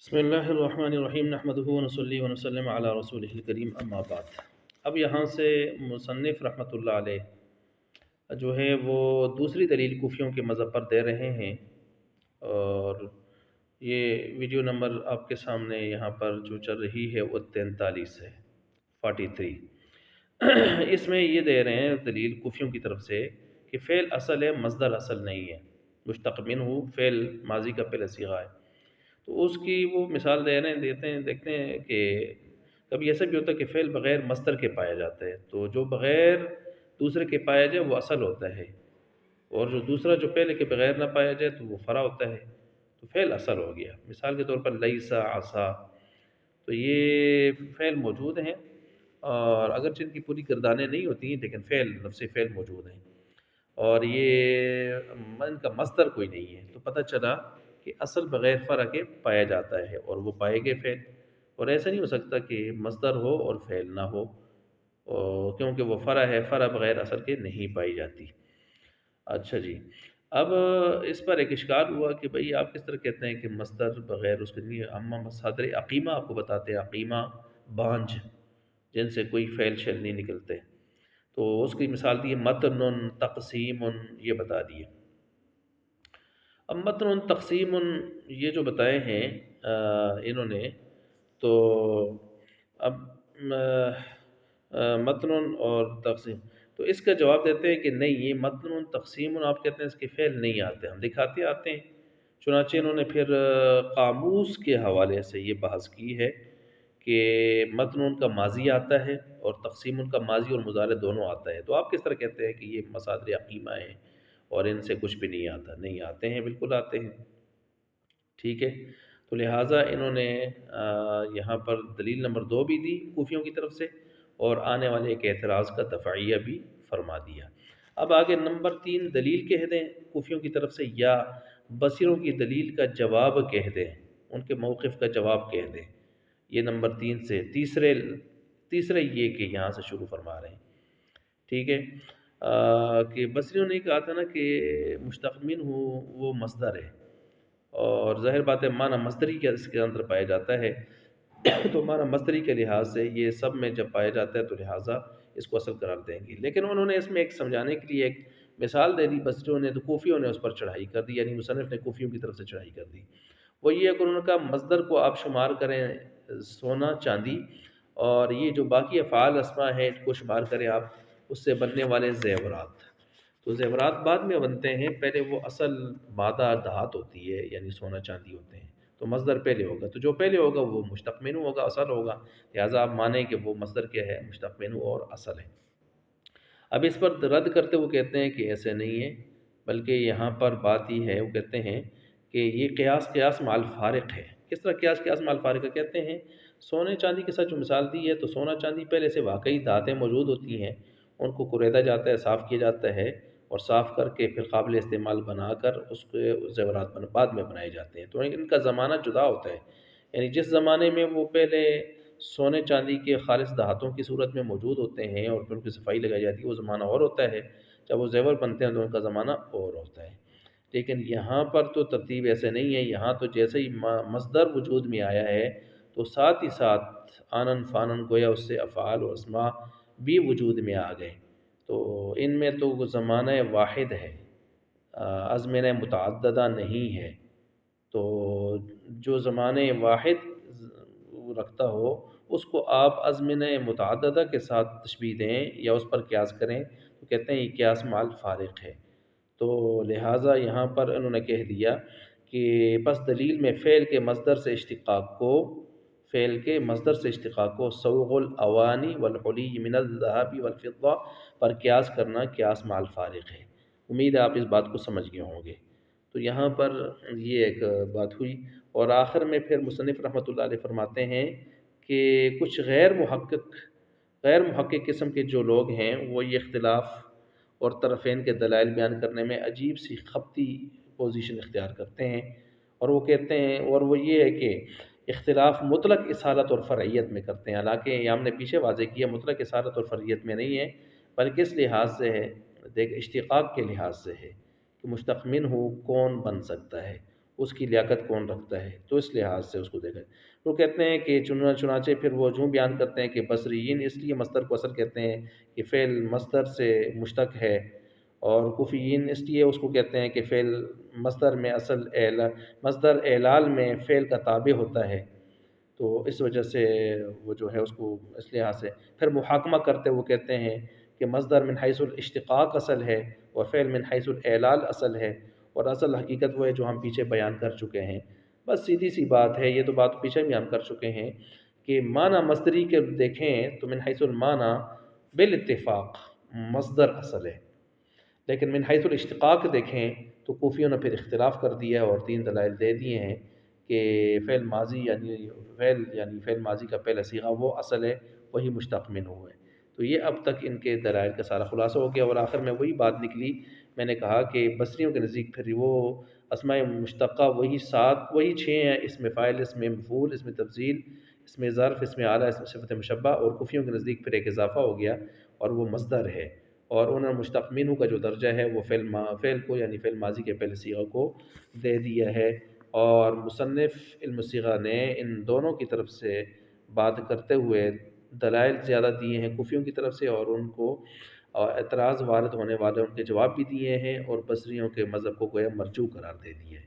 بسم اللہ الرحمن الرحیم نحمدہ ونصلی ونسلم علی رسولہ الکریم اما بعد۔ اب یہاں سے مصنف رحمۃ اللہ علیہ جو ہے وہ دوسری دلیل کوفیوں کے مذہب پر دے رہے ہیں، اور یہ ویڈیو نمبر آپ کے سامنے یہاں پر جو چل رہی ہے وہ 43 ہے، 43۔ اس میں یہ دے رہے ہیں دلیل کوفیوں کی طرف سے کہ فعل اصل ہے، مصدر اصل نہیں ہے، مشتق منہ فعل ماضی کا پہلا صیغہ ہے۔ تو اس کی وہ مثال دے رہے ہیں، دیکھتے ہیں کہ کبھی ایسا بھی ہوتا ہے کہ فعل بغیر مصدر کے پایا جاتا ہے، تو جو بغیر دوسرے کے پایا جائے وہ اصل ہوتا ہے، اور جو دوسرا جو پہلے کے بغیر نہ پایا جائے تو وہ فرع ہوتا ہے، تو فعل اصل ہو گیا۔ مثال کے طور پر لیسا عصا، تو یہ فعل موجود ہیں، اور اگرچہ ان کی پوری گردانیں نہیں ہوتی ہیں لیکن فعل نفس فعل موجود ہیں، اور یہ ان کا مصدر کوئی نہیں ہے، تو پتہ چلا کہ اصل بغیر فرع کے پایا جاتا ہے اور وہ پائے گئے فعل، اور ایسا نہیں ہو سکتا کہ مصدر ہو اور فعل نہ ہو، کیونکہ وہ فرع ہے، فرع بغیر اصل کے نہیں پائی جاتی۔ اچھا جی، اب اس پر ایک اشکال ہوا کہ بھئی آپ کس طرح کہتے ہیں کہ مصدر بغیر اس کے نہیں، ہم مصادر عقیمہ آپ کو بتاتے ہیں، عقیمہ بانجھ جن سے کوئی فعل شعل نہیں نکلتے، تو اس کی مثال دی ہے متن تقسیم، یہ بتا دیے۔ اب متن تقسیم یہ جو بتائے ہیں انہوں نے، تو اب متن اور تقسیم، تو اس کا جواب دیتے ہیں کہ نہیں، یہ متن تقسیم آپ کہتے ہیں اس کے فعل نہیں آتے، ہم دکھاتے آتے ہیں۔ چنانچہ انہوں نے پھر قاموس کے حوالے سے یہ بحث کی ہے کہ متن کا ماضی آتا ہے اور تقسیم کا ماضی اور مضارع دونوں آتا ہے، تو آپ کس طرح کہتے ہیں کہ یہ مصادر عقیمہ ہیں اور ان سے کچھ بھی نہیں آتا؟ نہیں آتے ہیں، بالکل آتے ہیں، ٹھیک ہے۔ تو لہٰذا انہوں نے یہاں پر دلیل نمبر 2 بھی دی کوفیوں کی طرف سے، اور آنے والے ایک اعتراض کا دفعیہ بھی فرما دیا۔ اب آگے نمبر 3 دلیل کہہ دیں کوفیوں کی طرف سے، یا بصیروں کی دلیل کا جواب کہہ دیں، ان کے موقف کا جواب کہہ دیں، یہ نمبر 3 سے تیسرے یہ کہ یہاں سے شروع فرما رہے ہیں، ٹھیک ہے۔ کہ بصریوں نے کہا تھا نا کہ مشتق منہ وہ مصدر ہے، اور ظاہر بات ہے معنی مصدری کا اس کے اندر پایا جاتا ہے، تو معنی مصدری کے لحاظ سے یہ سب میں جب پایا جاتا ہے تو لہٰذا اس کو اصل قرار دیں گے۔ لیکن انہوں نے اس میں ایک سمجھانے کے لیے ایک مثال دے دی بصریوں نے، تو کوفیوں نے اس پر چڑھائی کر دی، یعنی مصنف نے کوفیوں کی طرف سے چڑھائی کر دی۔ وہ یہ کہ انہوں نے کہا مصدر کو آپ شمار کریں سونا چاندی، اور یہ جو باقی افعال اسماء ہیں ان کو شمار کریں آپ اس سے بننے والے زیورات۔ تو زیورات بعد میں بنتے ہیں، پہلے وہ اصل مادہ دھات ہوتی ہے، یعنی سونا چاندی ہوتے ہیں، تو مصدر پہلے ہوگا، تو جو پہلے ہوگا وہ مشتق منہ ہوگا، اصل ہوگا، لہٰذا آپ مانیں کہ وہ مصدر کیا ہے، مشتق منہ اور اصل ہے۔ اب اس پر رد کرتے وہ کہتے ہیں کہ ایسے نہیں ہے، بلکہ یہاں پر بات یہ ہے، وہ کہتے ہیں کہ یہ قیاس مع الفارق ہے۔ کس طرح قیاس مع الفارق ہے؟ کہتے ہیں سونے چاندی کے ساتھ جو مثال دی ہے، تو سونا چاندی پہلے سے واقعی دھاتیں موجود ہوتی ہیں، ان کو کریدا جاتا ہے، صاف کیا جاتا ہے، اور صاف کر کے پھر قابل استعمال بنا کر اس کے زیورات بعد میں بنائے جاتے ہیں، تو ان کا زمانہ جدا ہوتا ہے، یعنی جس زمانے میں وہ پہلے سونے چاندی کے خالص دھاتوں کی صورت میں موجود ہوتے ہیں اور پھر ان کی صفائی لگائی جاتی ہے، وہ زمانہ اور ہوتا ہے، جب وہ زیور بنتے ہیں تو ان کا زمانہ اور ہوتا ہے۔ لیکن یہاں پر تو ترتیب ایسے نہیں ہے، یہاں تو جیسے ہی مصدر وجود میں آیا ہے تو ساتھ ہی ساتھ آنن فانن گویا اس سے افعال و اسماء بھی وجود میں آ گئے، تو ان میں تو زمانہ واحد ہے، ازمنہ متعددہ نہیں ہے، تو جو زمانے واحد رکھتا ہو اس کو آپ ازمنہ متعددہ کے ساتھ تشبیہ دیں یا اس پر قیاس کریں، تو کہتے ہیں یہ قیاس مع الفارق ہے۔ تو لہٰذا یہاں پر انہوں نے کہہ دیا کہ بس دلیل میں فعل کے مصدر سے سوغ الاوانی والحلی من الذهب والفضہ پر قیاس کرنا قیاس مع الفارق ہے۔ امید ہے آپ اس بات کو سمجھ گئے ہوں گے۔ تو یہاں پر یہ ایک بات ہوئی، اور آخر میں پھر مصنف رحمۃ اللہ علیہ فرماتے ہیں کہ کچھ غیر محقق قسم کے جو لوگ ہیں وہ یہ اختلاف اور طرفین کے دلائل بیان کرنے میں عجیب سی خبتی پوزیشن اختیار کرتے ہیں، اور وہ کہتے ہیں، اور وہ یہ ہے کہ اختلاف مطلق اصالت اور فرعیت میں کرتے ہیں، حالانکہ یہ ہم نے پیچھے واضح کیا مطلق اصالت اور فرعیت میں نہیں ہے، بلکہ اس لحاظ سے ہے، دیکھ اشتقاق کے لحاظ سے ہے کہ مشتق منہ کون بن سکتا ہے، اس کی لیاقت کون رکھتا ہے، تو اس لحاظ سے اس کو دیکھیں۔ وہ کہتے ہیں کہ چنانچہ پھر وہ یوں بیان کرتے ہیں کہ بصریین اس لیے مصدر کو اصل کہتے ہیں کہ فعل مصدر سے مشتق ہے، اور کوفیین اس لیے اس کو کہتے ہیں کہ فعل مصدر میں مصدر اعلال میں فعل کا تابع ہوتا ہے، تو اس وجہ سے وہ جو ہے اس کو اس لحاظ سے پھر محاکمہ کرتے وہ کہتے ہیں کہ مصدر من حیث الاشتقاق اصل ہے اور فعل من حیث الاعلال اصل ہے، اور اصل حقیقت وہ ہے جو ہم پیچھے بیان کر چکے ہیں۔ بس سیدھی سی بات ہے، یہ تو بات پیچھے بیان کر چکے ہیں کہ معنی مصدری کے دیکھیں تو من حیث المعنی بالاتفاق مصدر اصل ہے، لیکن من حیث الاشتقاق دیکھیں تو کوفیوں نے پھر اختلاف کر دیا ہے اور تین دلائل دے دیے ہیں کہ فعل ماضی یعنی فعل ماضی کا پہلا صیغہ وہ اصل ہے، وہی مشتق منہ ہے۔ تو یہ اب تک ان کے دلائل کا سارا خلاصہ ہو گیا، اور آخر میں وہی بات نکلی، میں نے کہا کہ بصریوں کے نزدیک پھر وہ اسماء مشتقہ وہی چھ ہیں، اسم فاعل، اسم مفعول، اسم تفضیل، اسم ظرف، اسم اعلیٰ، اسم صفت مشبہ، اور کفیوں کے نزدیک پھر ایک اضافہ ہو گیا اور وہ مصدر ہے، اور انہوں نے مشتق منہ کا جو درجہ ہے وہ فعل کو یعنی فعل ماضی کے پہلے صیغہ کو دے دیا ہے۔ اور مصنف علم الصیغہ نے ان دونوں کی طرف سے بات کرتے ہوئے دلائل زیادہ دیے ہیں کفیوں کی طرف سے، اور ان کو اعتراض وارد ہونے والے ان کے جواب بھی دیے ہیں، اور بصریوں کے مذہب کو گویا مرجوع قرار دے دیے ہیں۔